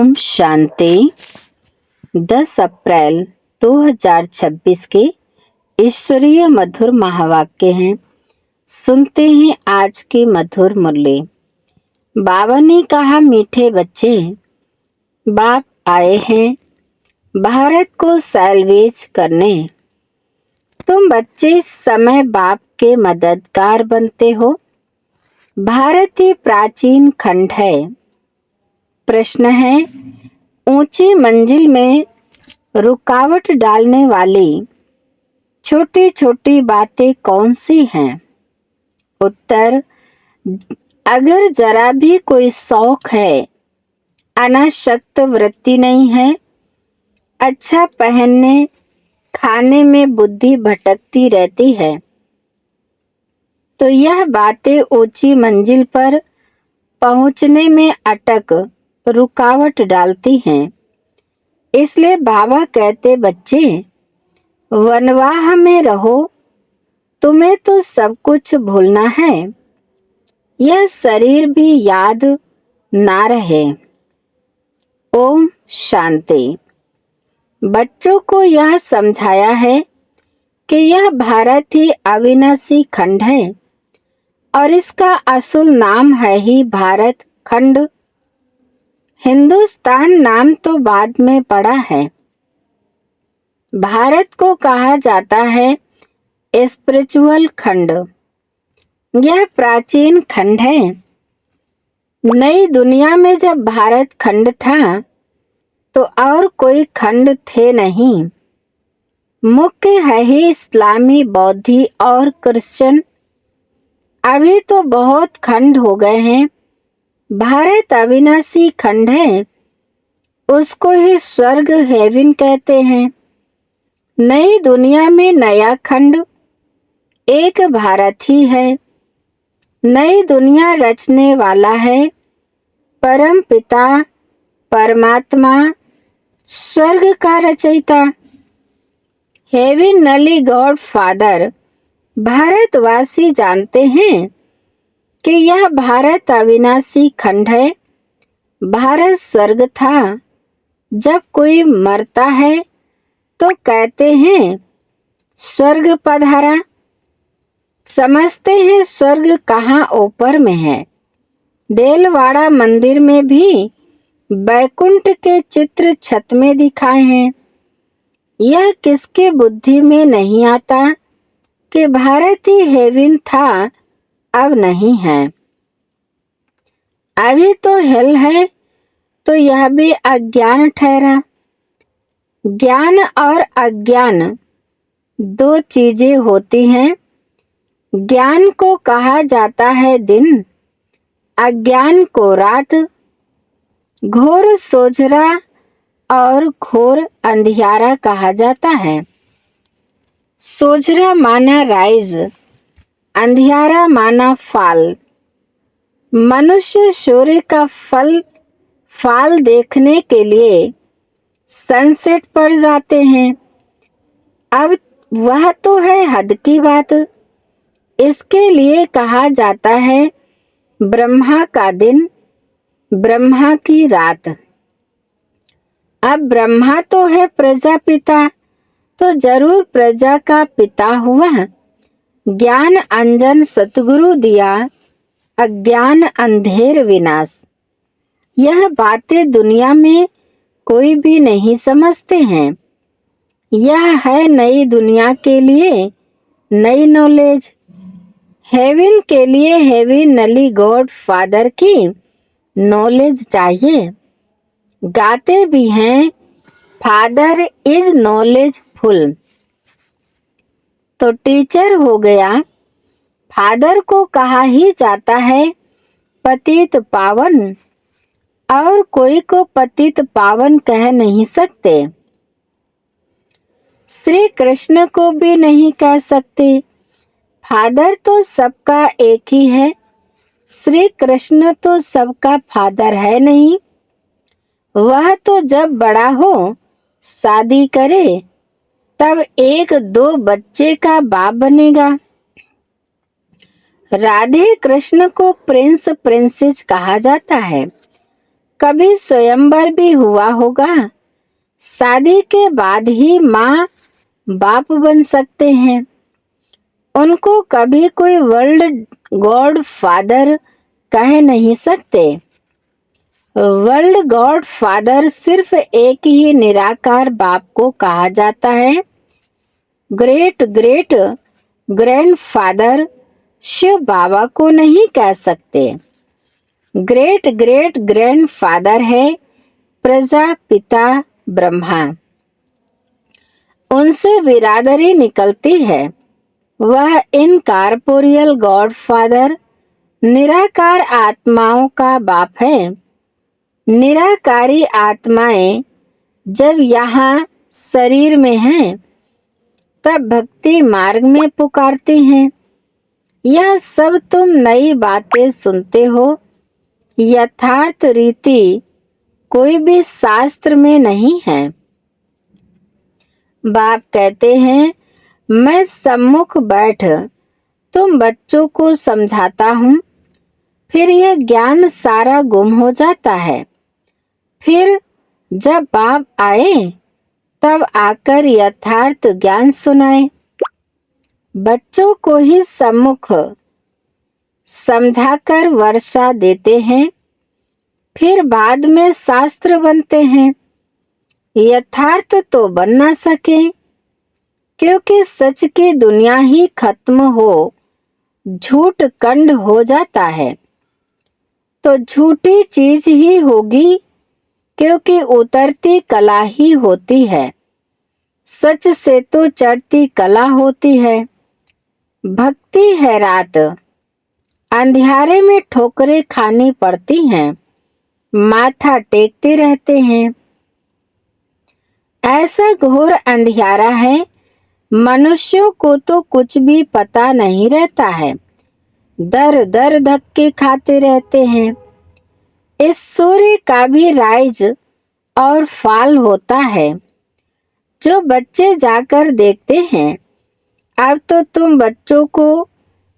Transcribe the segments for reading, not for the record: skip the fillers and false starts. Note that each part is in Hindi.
ओम शांति। 10 अप्रैल 2026 के ईश्वरीय मधुर महावाक्य हैं। सुनते हैं आज की मधुर मुरली। बाबा ने कहा, मीठे बच्चे, बाप आए हैं भारत को सैल्वेज करने। तुम बच्चे समय बाप के मददगार बनते हो। भारत ही प्राचीन खंड है। प्रश्न है, ऊंची मंजिल में रुकावट डालने वाली छोटी छोटी बातें कौन सी हैं? उत्तर, अगर जरा भी कोई शौक है, अनासक्त वृत्ति नहीं है, अच्छा पहनने खाने में बुद्धि भटकती रहती है, तो यह बातें ऊंची मंजिल पर पहुंचने में अटक रुकावट डालती हैं। इसलिए बाबा कहते, बच्चे वनवाह में रहो, तुम्हें तो सब कुछ भूलना है, यह शरीर भी याद ना रहे। ओम शांति। बच्चों को यह समझाया है कि यह भारत ही अविनाशी खंड है और इसका असल नाम है ही भारत खंड। हिंदुस्तान नाम तो बाद में पड़ा है। भारत को कहा जाता है स्पिरिचुअल खंड। यह प्राचीन खंड है। नई दुनिया में जब भारत खंड था तो और कोई खंड थे नहीं। मुख्य है ही इस्लामी, बौद्धी और क्रिश्चियन। अभी तो बहुत खंड हो गए हैं। भारत अविनाशी खंड है, उसको ही स्वर्ग हेवन कहते हैं। नई दुनिया में नया खंड एक भारत ही है। नई दुनिया रचने वाला है परम पिता परमात्मा, स्वर्ग का रचयिता। हेवनली गॉड फादर भारतवासी जानते हैं कि यह भारत अविनाशी खंड है। भारत स्वर्ग था। जब कोई मरता है तो कहते हैं स्वर्ग पधारा। समझते हैं स्वर्ग कहाँ ऊपर में है। देलवाड़ा मंदिर में भी बैकुंठ के चित्र छत में दिखाए हैं। यह किसके बुद्धि में नहीं आता कि भारत ही हेवन था, अब नहीं है। अभी तो हेल है, तो यह भी अज्ञान ठहरा। ज्ञान और अज्ञान दो चीजें होती हैं। ज्ञान को कहा जाता है दिन, अज्ञान को रात। घोर सोझरा और घोर अंधियारा कहा जाता है। सोझरा माना राइज, अंधियारा माना फाल। मनुष्य सूर्य का फाल देखने के लिए सनसेट पर जाते हैं। अब वह तो है हद की बात। इसके लिए कहा जाता है ब्रह्मा का दिन, ब्रह्मा की रात। अब ब्रह्मा तो है प्रजापिता, तो जरूर प्रजा का पिता हुआ। ज्ञान अंजन सतगुरु दिया, अज्ञान अंधेर विनाश। यह बातें दुनिया में कोई भी नहीं समझते हैं। यह है नई दुनिया के लिए नई नॉलेज। हेवन के लिए हेवनली गॉड फादर की नॉलेज चाहिए। गाते भी हैं फादर इज नॉलेजफुल, तो टीचर हो गया। फादर को कहा ही जाता है पतित पावन, और कोई को पतित पावन कह नहीं सकते। श्री कृष्ण को भी नहीं कह सकते। फादर तो सबका एक ही है। श्री कृष्ण तो सबका फादर है नहीं। वह तो जब बड़ा हो, शादी करे, तब एक दो बच्चे का बाप बनेगा। राधे कृष्ण को प्रिंस प्रिंसेस कहा जाता है। कभी स्वयंवर भी हुआ होगा। शादी के बाद ही माँ बाप बन सकते हैं। उनको कभी कोई वर्ल्ड गॉड फादर कह नहीं सकते। वर्ल्ड गॉड फादर सिर्फ एक ही निराकार बाप को कहा जाता है। ग्रेट ग्रेट ग्रैंडफादर शिव बाबा को नहीं कह सकते। ग्रेट ग्रेट ग्रैंडफादर है प्रजापिता ब्रह्मा। उनसे बिरादरी निकलती है। वह इनकॉर्पोरियल गॉड फादर निराकार आत्माओं का बाप है। निराकारी आत्माएं जब यहाँ शरीर में हैं, तब भक्ति मार्ग में पुकारती हैं। यह सब तुम नई बातें सुनते हो। यथार्थ रीति कोई भी शास्त्र में नहीं है। बाप कहते हैं, मैं सम्मुख बैठ तुम बच्चों को समझाता हूँ। फिर यह ज्ञान सारा गुम हो जाता है। फिर जब बाप आए तब आकर यथार्थ ज्ञान सुनाए। बच्चों को ही सम्मुख समझाकर वर्षा देते हैं। फिर बाद में शास्त्र बनते हैं। यथार्थ तो बन ना सके, क्योंकि सच की दुनिया ही खत्म हो झूठ कंड हो जाता है। तो झूठी चीज ही होगी, क्योंकि उतरती कला ही होती है। सच से तो चढ़ती कला होती है। भक्ति है रात, अंधियारे में ठोकरें खानी पड़ती हैं, माथा टेकते रहते हैं। ऐसा घोर अंधियारा है, मनुष्यों को तो कुछ भी पता नहीं रहता है। दर दर धक्के खाते रहते हैं। इस सूर्य का भी राइज और फॉल होता है, जो बच्चे जाकर देखते हैं। अब तो तुम बच्चों को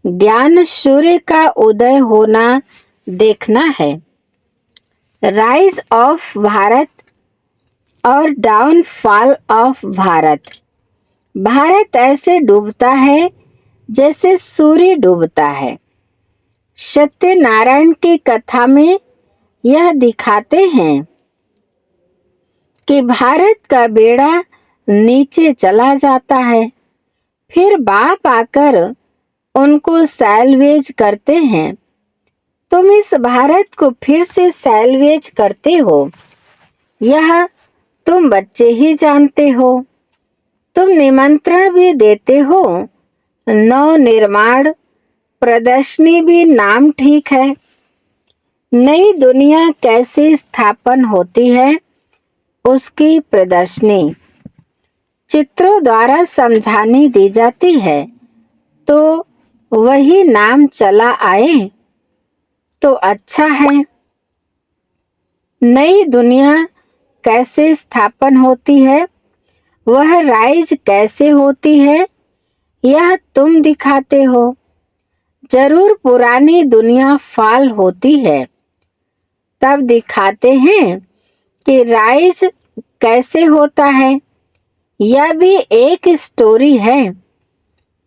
ज्ञान सूर्य का उदय होना देखना है। राइज ऑफ भारत और डाउनफॉल ऑफ भारत। भारत ऐसे डूबता है जैसे सूर्य डूबता है। सत्यनारायण की कथा में यह दिखाते हैं कि भारत का बेड़ा नीचे चला जाता है। फिर बाप आकर उनको सैल्वेज करते हैं। तुम इस भारत को फिर से सैल्वेज करते हो, यह तुम बच्चे ही जानते हो। तुम निमंत्रण भी देते हो। नव निर्माण प्रदर्शनी भी नाम ठीक है। नई दुनिया कैसे स्थापन होती है, उसकी प्रदर्शनी चित्रों द्वारा समझानी दी जाती है। तो वही नाम चला आए तो अच्छा है। नई दुनिया कैसे स्थापन होती है, वह राइज कैसे होती है, यह तुम दिखाते हो। जरूर पुरानी दुनिया फाल होती है, तब दिखाते हैं कि राइज कैसे होता है। यह भी एक स्टोरी है।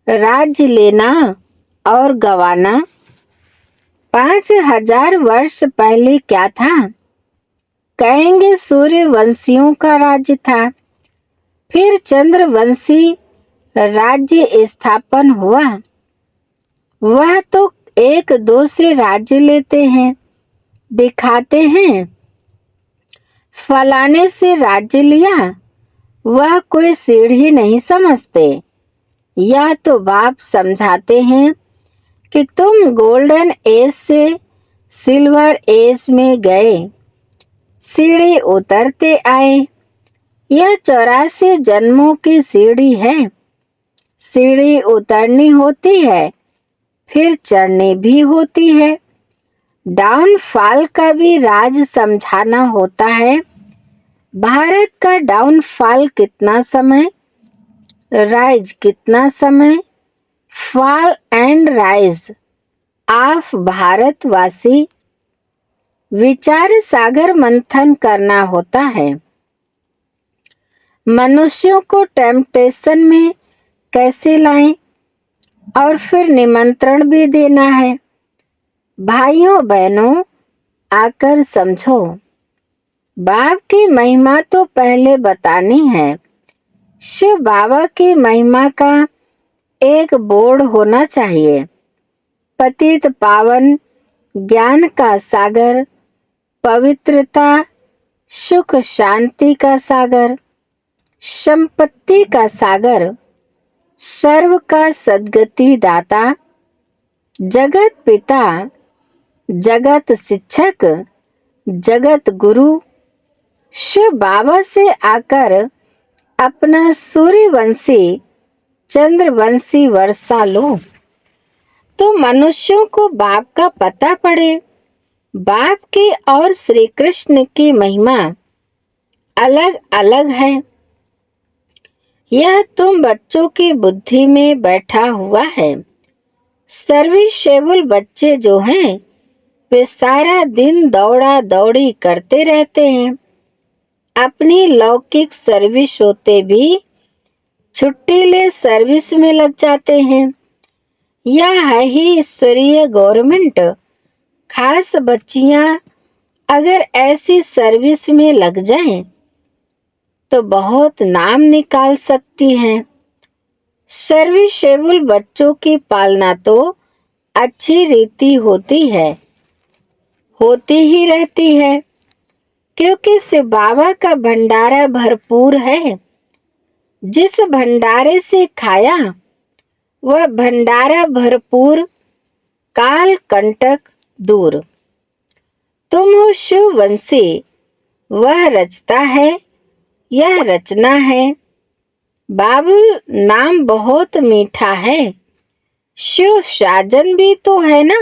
राज्य लेना और गवाना। 5000 वर्ष पहले क्या था? कहेंगे सूर्यवंशियों का राज्य था। फिर चंद्रवंशी राज्य स्थापन हुआ। वह तो एक दो से राज्य लेते हैं, दिखाते हैं फलाने से राज्य लिया। वह कोई सीढ़ी नहीं समझते। यह तो बाप समझाते हैं कि तुम गोल्डन एज से सिल्वर एज में गए, सीढ़ी उतरते आए। यह 84 जन्मों की सीढ़ी है। सीढ़ी उतरनी होती है, फिर चढ़नी भी होती है। डाउनफॉल का भी राज समझाना होता है। भारत का डाउनफॉल कितना समय, राइज कितना समय, फॉल एंड राइज ऑफ भारतवासी। विचार सागर मंथन करना होता है। मनुष्यों को टेम्पटेशन में कैसे लाएं और फिर निमंत्रण भी देना है। भाइयों बहनों, आकर समझो। बाप की महिमा तो पहले बतानी है। शिव बाबा की महिमा का एक बोर्ड होना चाहिए। पतित पावन, ज्ञान का सागर, पवित्रता, सुख शांति का सागर, संपत्ति का सागर, सर्व का सद्गति दाता, जगत पिता, जगत शिक्षक, जगत गुरु। शिव बाबा से आकर अपना सूर्यवंशी, चंद्रवंशी वर्षा लो, तो मनुष्यों को बाप का पता पड़े। बाप की और श्री कृष्ण की महिमा अलग अलग है। यह तुम बच्चों की बुद्धि में बैठा हुआ है। सर्विसेबल बच्चे जो हैं, वे सारा दिन दौड़ा दौड़ी करते रहते हैं। अपनी लौकिक सर्विस होते भी छुट्टी ले सर्विस में लग जाते हैं। यह है ही ईश्वरीय गवर्नमेंट। खास बच्चियां अगर ऐसी सर्विस में लग जाएं, तो बहुत नाम निकाल सकती हैं। सर्विसेबल बच्चों की पालना तो अच्छी रीति होती है, होती ही रहती है, क्योंकि शिव बाबा का भंडारा भरपूर है। जिस भंडारे से खाया वह भंडारा भरपूर, काल कंटक दूर। तुम हो शिववंशी, वह रचता है, यह रचना है। बाबुल नाम बहुत मीठा है। शिव साजन भी तो है ना।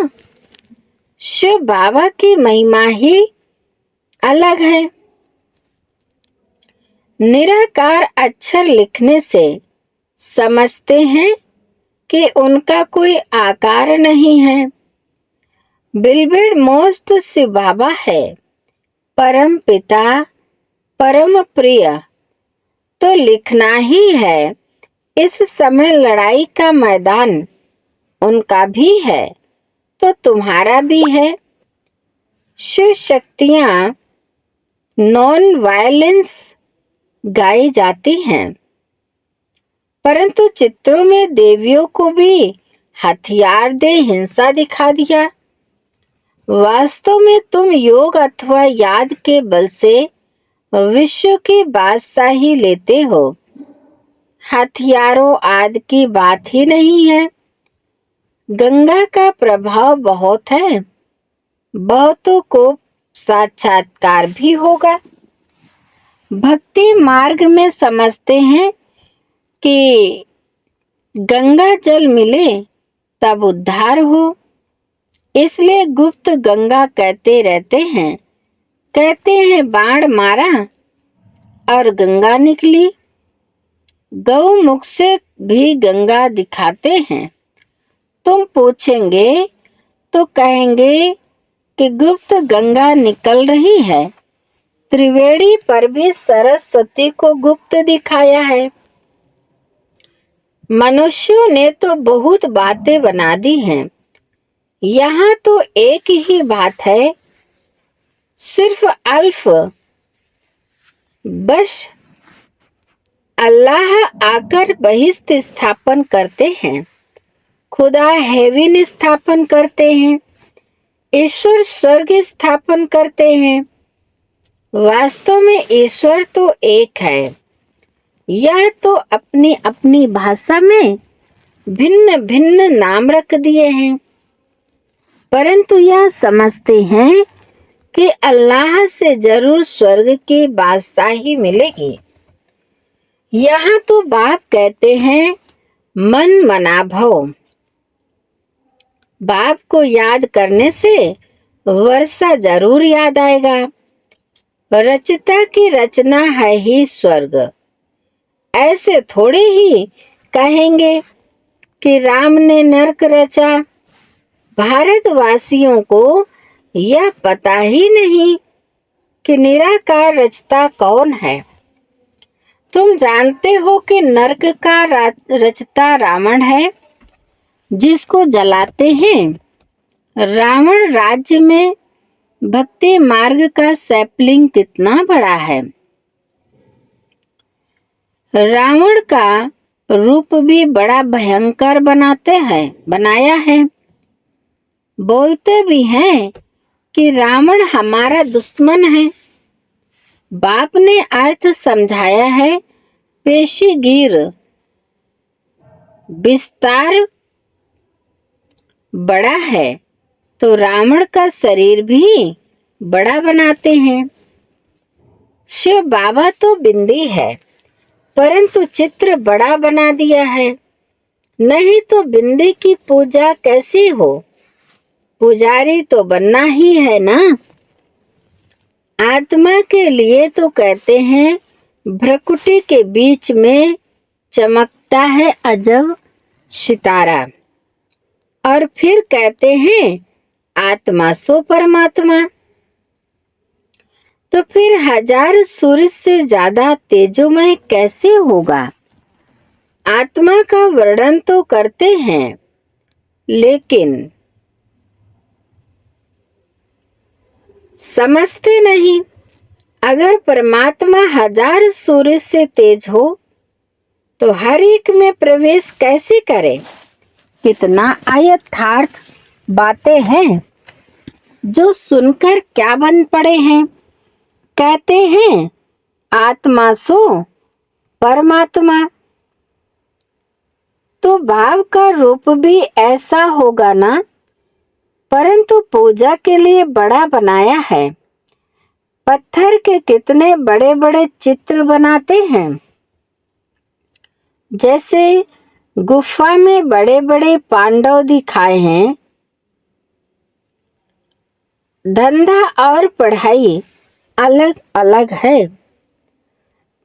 शिव बाबा की महिमा ही अलग है। निराकार अक्षर लिखने से समझते हैं कि उनका कोई आकार नहीं है। बिल्बिड़ मोस्त शिव बाबा है, परम पिता, परम प्रिय। तो लिखना ही है। इस समय लड़ाई का मैदान उनका भी है, तो तुम्हारा भी है। शिव शक्तियां नॉन वायलेंस गाई जाती हैं, परंतु चित्रों में देवियों को भी हथियार दे हिंसा दिखा दिया। वास्तव में तुम योग अथवा याद के बल से विश्व की बादशाही लेते हो। हथियारों आदि की बात ही नहीं है। गंगा का प्रभाव बहुत है, बहुतों को साक्षात्कार भी होगा। भक्ति मार्ग में समझते हैं कि गंगा जल मिले तब उद्धार हो, इसलिए गुप्त गंगा कहते रहते हैं। कहते हैं बाण मारा और गंगा निकली। गौमुख से भी गंगा दिखाते हैं। तुम पूछेंगे तो कहेंगे कि गुप्त गंगा निकल रही है। त्रिवेणी पर भी सरस्वती को गुप्त दिखाया है। मनुष्यों ने तो बहुत बातें बना दी हैं। यहाँ तो एक ही बात है, सिर्फ अल्फ। बस अल्लाह आकर बहिष्ठ स्थापन करते हैं, खुदा हेवन स्थापन करते हैं, ईश्वर स्वर्ग स्थापन करते हैं। वास्तव में ईश्वर तो एक है। यह तो अपनी अपनी भाषा में भिन्न भिन्न नाम रख दिए हैं, परंतु यह समझते हैं कि अल्लाह से जरूर स्वर्ग की बादशाही मिलेगी। यहाँ तो बाप कहते हैं मन मना भव। बाप को याद करने से वर्षा जरूर याद आएगा। रचता की रचना है ही स्वर्ग। ऐसे थोड़े ही कहेंगे कि राम ने नरक रचा। भारतवासियों को यह पता ही नहीं कि निराकार रचता कौन है। तुम जानते हो कि नरक का रचता रावण है, जिसको जलाते हैं। रावण राज्य में भक्ति मार्ग का सैपलिंग कितना बड़ा है। रावण का रूप भी बड़ा भयंकर बनाया है। बोलते भी हैं कि रावण हमारा दुश्मन है। बाप ने अर्थ समझाया है, पेशीगीर विस्तार बड़ा है तो रावण का शरीर भी बड़ा बनाते हैं। शिव बाबा तो बिंदी है, परंतु चित्र बड़ा बना दिया है। नहीं तो बिंदी की पूजा कैसी हो। पुजारी तो बनना ही है ना। आत्मा के लिए तो कहते हैं भ्रकुटी के बीच में चमकता है अजब सितारा, और फिर कहते हैं आत्मा सो परमात्मा। तो फिर 1000 सूर्य से ज्यादा तेजोमय कैसे होगा। आत्मा का वर्णन तो करते हैं, लेकिन समझते नहीं। अगर परमात्मा 1000 सूर्य से तेज हो तो हर एक में प्रवेश कैसे करे। कितना अयथार्थ बातें हैं जो सुनकर क्या बन पड़े हैं। कहते हैं आत्मा सो परमात्मा, तो भाव का रूप भी ऐसा होगा ना। परंतु पूजा के लिए बड़ा बनाया है। पत्थर के कितने बड़े बड़े चित्र बनाते हैं। जैसे गुफा में बड़े बड़े पांडव दिखाए हैं। धंधा और पढ़ाई अलग अलग है।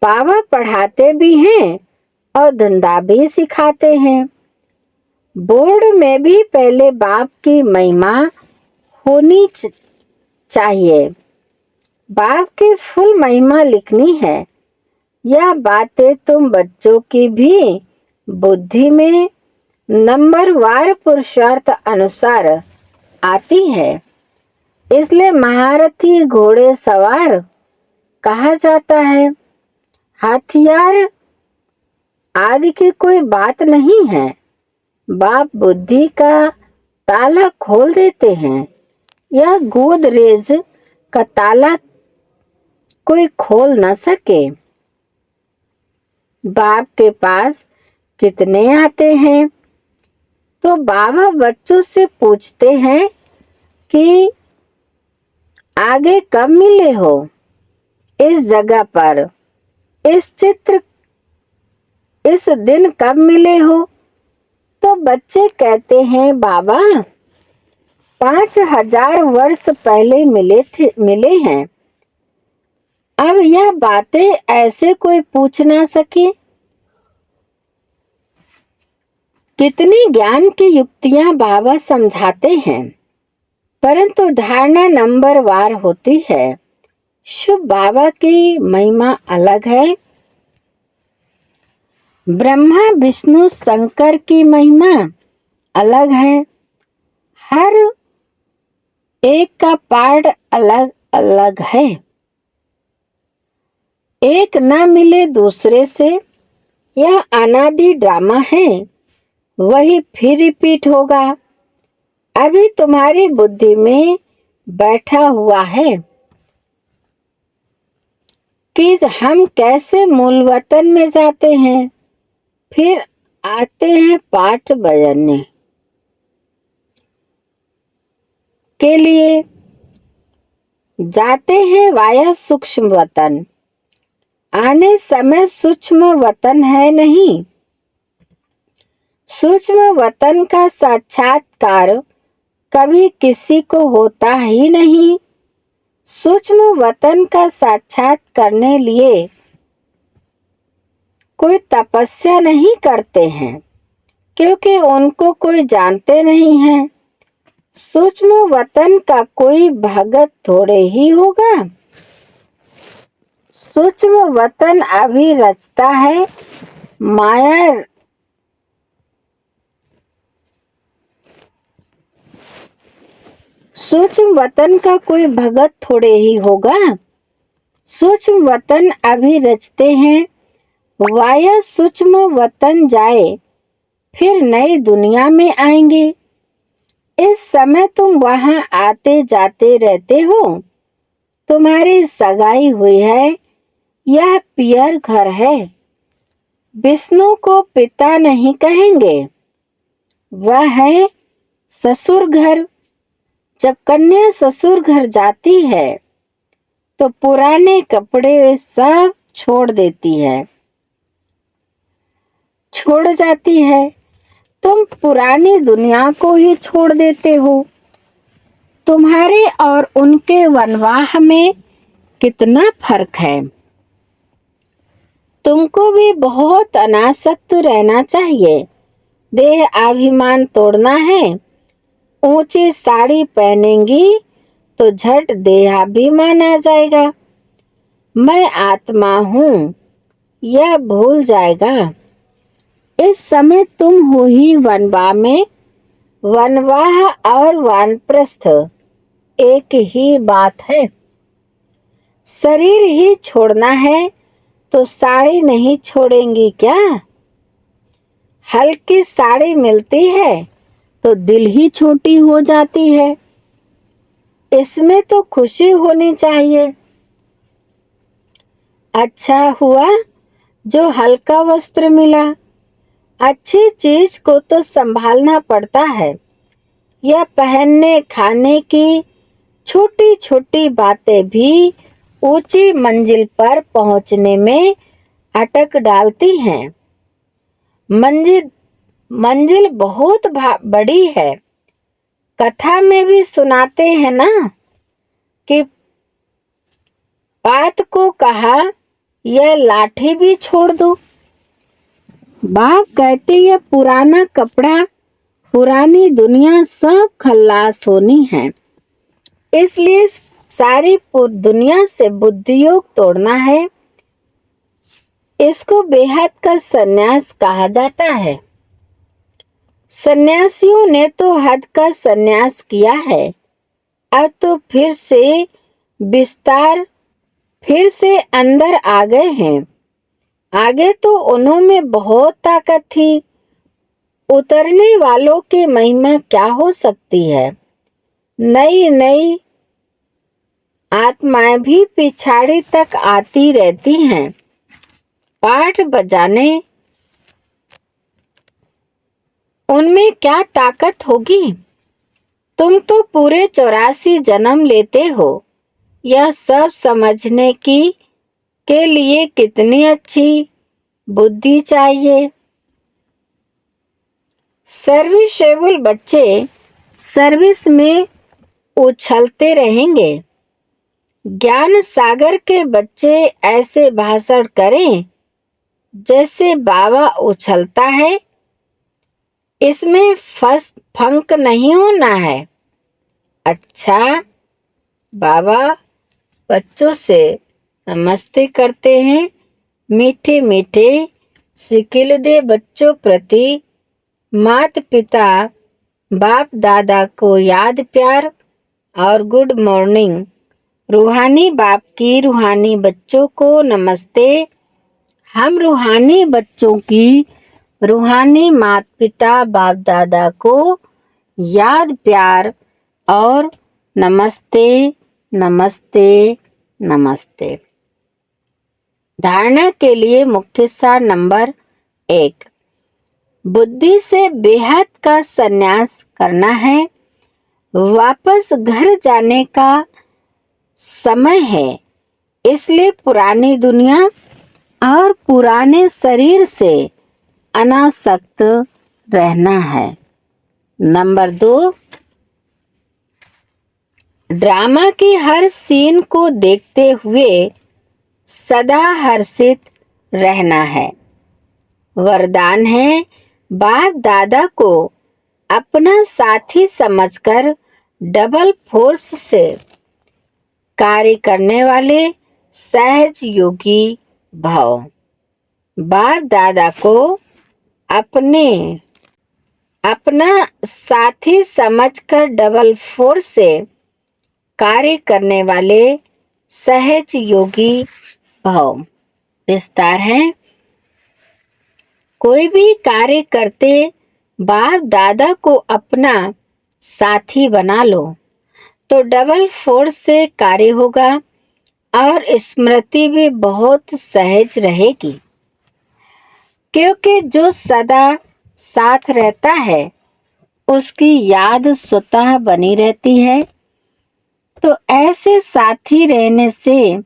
बाबा पढ़ाते भी हैं और धंधा भी सिखाते हैं। बोर्ड में भी पहले बाप की महिमा होनी चाहिए। बाप की फुल महिमा लिखनी है। यह बातें तुम बच्चों की भी बुद्धि में नंबरवार पुरुषार्थ अनुसार आती है। इसलिए महारथी घोड़े सवार कहा जाता है। हथियार आदि की कोई बात नहीं है। बाप बुद्धि का ताला खोल देते हैं। यह गोदरेज का ताला कोई खोल न सके। बाप के पास कितने आते हैं तो बाबा बच्चों से पूछते हैं कि आगे कब मिले हो, इस जगह पर, इस दिन कब मिले हो। तो बच्चे कहते हैं बाबा 5000 वर्ष पहले मिले हैं। अब यह बातें ऐसे कोई पूछ ना सके। कितनी ज्ञान की युक्तियां बाबा समझाते हैं, परंतु धारणा नंबरवार होती है। शिव बाबा की महिमा अलग है। ब्रह्मा विष्णु शंकर की महिमा अलग है। हर एक का पार्ट अलग अलग है। एक न मिले दूसरे से। यह अनादि ड्रामा है, वही फिर रिपीट होगा। अभी तुम्हारी बुद्धि में बैठा हुआ है कि हम कैसे मूल वतन में जाते हैं, फिर आते हैं पाठ बजाने के लिए। जाते हैं वाया सूक्ष्म वतन। आने समय सूक्ष्म वतन है नहीं। सूक्ष्म वतन का साक्षात्कार कभी किसी को होता ही नहीं। सूक्ष्म वतन का साक्षात करने लिए कोई तपस्या नहीं करते हैं, क्योंकि उनको कोई जानते नहीं है। सूक्ष्म वतन का कोई भगत थोड़े ही होगा। सूक्ष्म वतन अभी रचता है माया। सूक्ष्म वतन का कोई भगत थोड़े ही होगा। सूक्ष्म वतन अभी रचते हैं, वाया सूक्ष्म वतन जाए फिर नई दुनिया में आएंगे। इस समय तुम वहां आते जाते रहते हो। तुम्हारी सगाई हुई है, यह पियर घर है। विष्णु को पिता नहीं कहेंगे, वह है ससुर घर। जब कन्या ससुर घर जाती है तो पुराने कपड़े सब छोड़ जाती है। तुम पुरानी दुनिया को ही छोड़ देते हो। तुम्हारे और उनके वनवाह में कितना फर्क है। तुमको भी बहुत अनासक्त रहना चाहिए। देह अभिमान तोड़ना है। ऊंची साड़ी पहनेंगी तो झट देहाभिमान आ जाएगा। मैं आत्मा हूँ, यह भूल जाएगा। इस समय तुम हो ही वनवाह में। वनवाह और वानप्रस्थ एक ही बात है। शरीर ही छोड़ना है तो साड़ी नहीं छोड़ेंगी क्या? हल्की साड़ी मिलती है तो दिल ही छोटी हो जाती है। इसमें तो खुशी होनी चाहिए। अच्छा हुआ जो हल्का वस्त्र मिला। अच्छी चीज को तो संभालना पड़ता है। यह पहनने खाने की छोटी छोटी बातें भी ऊंची मंजिल पर पहुंचने में अटक डालती हैं। मंजिल बहुत बड़ी है। कथा में भी सुनाते हैं ना कि पात को कहा यह लाठी भी छोड़ दो। बाप कहते यह पुराना कपड़ा, पुरानी दुनिया सब खल्लास होनी है। इसलिए सारी दुनिया से बुद्धि योग तोड़ना है। इसको बेहद का सन्यास कहा जाता है। सन्यासियों ने तो हद का सन्यास किया है। अब तो फिर से अंदर आ गए हैं। आगे तो उन्होंने बहुत ताकत थी। उतरने वालों की महिमा क्या हो सकती है। नई नई आत्माएं भी पिछाड़ी तक आती रहती हैं। पाठ बजाने उनमें क्या ताकत होगी। तुम तो पूरे 84 जन्म लेते हो। यह सब समझने के लिए कितनी अच्छी बुद्धि चाहिए। सर्विसेबल बच्चे सर्विस में उछलते रहेंगे। ज्ञान सागर के बच्चे ऐसे भाषण करें जैसे बाबा उछलता है। इसमें फंक नहीं होना है। अच्छा, बाबा बच्चों से नमस्ते करते हैं। मीठे मीठे शिकिल दे बच्चों प्रति माता पिता बाप दादा को याद प्यार और गुड मॉर्निंग। रूहानी बाप की रूहानी बच्चों को नमस्ते। हम रूहानी बच्चों की रूहानी माता पिता बाप दादा को याद प्यार और नमस्ते नमस्ते नमस्ते। धारणा के लिए मुख्य सार नंबर 1, बुद्धि से बेहद का संन्यास करना है। वापस घर जाने का समय है। इसलिए पुरानी दुनिया और पुराने शरीर से अनासक्त रहना है। नंबर 2, ड्रामा की हर सीन को देखते हुए सदा हर्षित रहना है। वरदान है बाप दादा को अपना साथी समझकर डबल फोर्स से कार्य करने वाले सहज योगी भव। बाप दादा को अपना साथी समझकर डबल फोर्स से कार्य करने वाले सहज योगी भव। विस्तार है। कोई भी कार्य करते बाप दादा को अपना साथी बना लो तो डबल फोर्स से कार्य होगा और स्मृति भी बहुत सहज रहेगी, क्योंकि जो सदा साथ रहता है उसकी याद स्वतः बनी रहती है। तो ऐसे साथी रहने से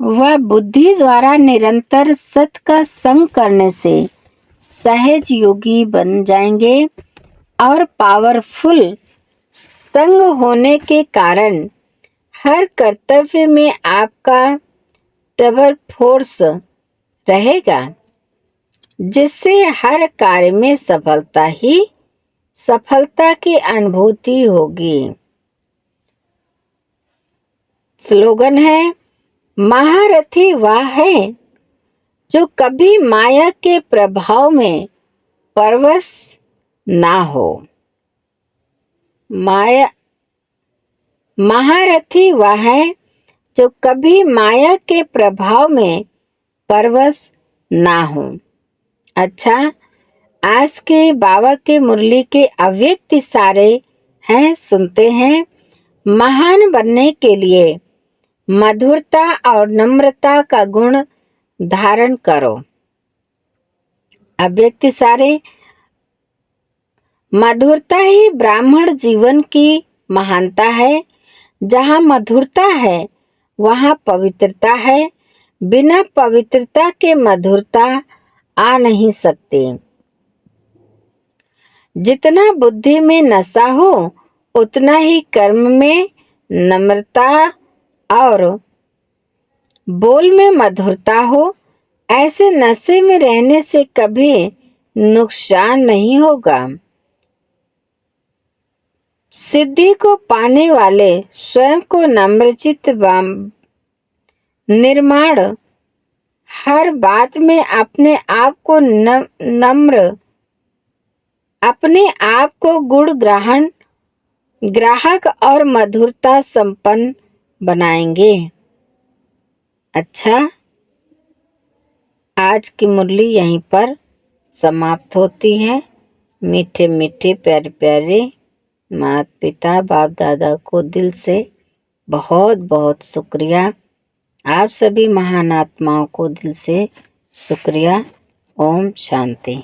वह बुद्धि द्वारा निरंतर सत का संग करने से सहज योगी बन जाएंगे और पावरफुल संग होने के कारण हर कर्तव्य में आपका डबल फोर्स रहेगा, जिससे हर कार्य में सफलता की अनुभूति होगी। स्लोगन है, महारथी वह है जो कभी माया के प्रभाव में परवश ना हो। महारथी वह है जो कभी माया के प्रभाव में परवश ना हो। अच्छा, आज के बाबा के मुरली के अव्यक्त इशारे हैं, सुनते हैं। महान बनने के लिए मधुरता और नम्रता का गुण धारण करो। अव्यक्त इशारे, मधुरता ही ब्राह्मण जीवन की महानता है। जहाँ मधुरता है वहाँ पवित्रता है। बिना पवित्रता के मधुरता आ नहीं सकती। जितना बुद्धि में नशा हो उतना ही कर्म में नम्रता और बोल में मधुरता हो। ऐसे नशे में रहने से कभी नुकसान नहीं होगा। सिद्धि को पाने वाले स्वयं को नम्रचित्त निर्माण हर बात में अपने आप को नम्र, अपने आप को गुण ग्राहक और मधुरता संपन्न बनाएंगे। अच्छा, आज की मुरली यहीं पर समाप्त होती है। मीठे मीठे प्यारे प्यारे माता पिता बाप दादा को दिल से बहुत बहुत शुक्रिया। आप सभी महान आत्माओं को दिल से शुक्रिया। ओम शांति।